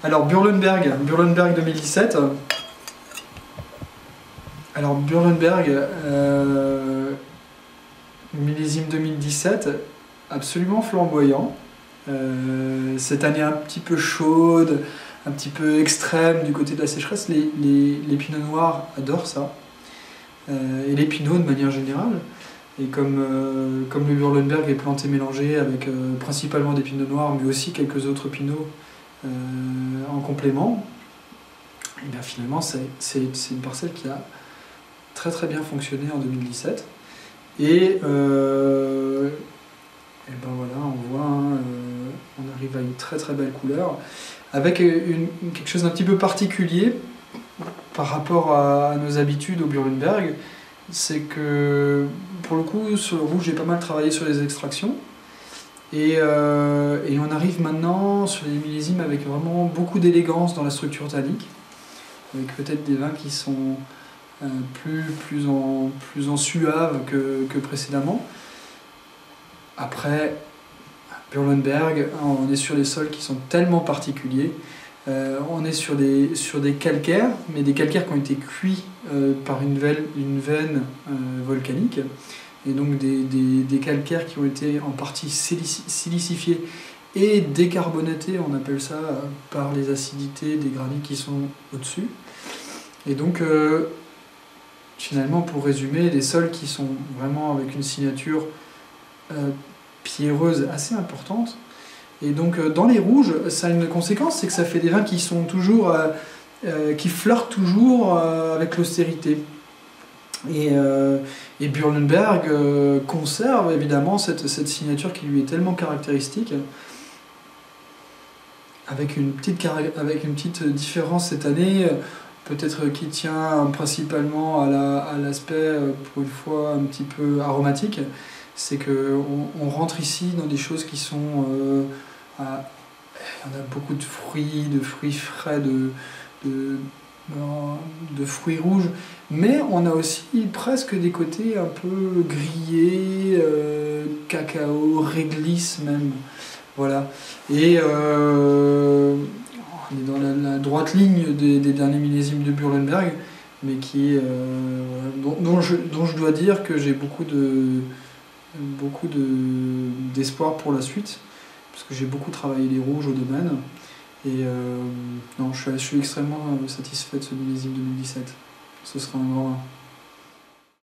Alors Burlenberg 2017. Alors Burlenberg, millésime 2017, absolument flamboyant. Cette année un petit peu chaude, un petit peu extrême du côté de la sécheresse. Les pinots noirs adorent ça. Et les pinots de manière générale. Et comme le Burlenberg est planté mélangé avec principalement des pinots noirs, mais aussi quelques autres pinots en complément, et bien finalement c'est une parcelle qui a très très bien fonctionné en 2017. Et ben voilà, on voit, hein, on arrive à une très très belle couleur, avec quelque chose d'un petit peu particulier par rapport à nos habitudes au Burlenberg. C'est que pour le coup sur le rouge j'ai pas mal travaillé sur les extractions et on arrive maintenant sur les millésimes avec vraiment beaucoup d'élégance dans la structure tannique, avec peut-être des vins qui sont plus en suave que précédemment. Après Burlenberg, on est sur des sols qui sont tellement particuliers. On est sur des calcaires, mais des calcaires qui ont été cuits par une veine volcanique, et donc des calcaires qui ont été en partie silicifiés et décarbonatés, on appelle ça, par les acidités des granits qui sont au-dessus. Et donc, finalement, pour résumer, des sols qui sont vraiment avec une signature pierreuse assez importante. Et donc dans les rouges, ça a une conséquence, c'est que ça fait des vins qui sont toujours, qui flirtent toujours avec l'austérité. Et Burlenberg conserve évidemment cette signature qui lui est tellement caractéristique, avec une petite différence cette année, peut-être qui tient principalement à l'aspect, pour une fois, un petit peu aromatique. C'est qu'on rentre ici dans des choses qui sont... on a beaucoup de fruits frais, de fruits rouges, mais on a aussi presque des côtés un peu grillés, cacao, réglisse même. Voilà. Et on est dans la droite ligne des derniers millésimes de Burlenberg, mais qui est, voilà, dont je dois dire que j'ai beaucoup d'espoir pour la suite, parce que j'ai beaucoup travaillé les rouges au domaine, et non, je suis extrêmement satisfait de ce millésime 2017. Ce sera un grand vin.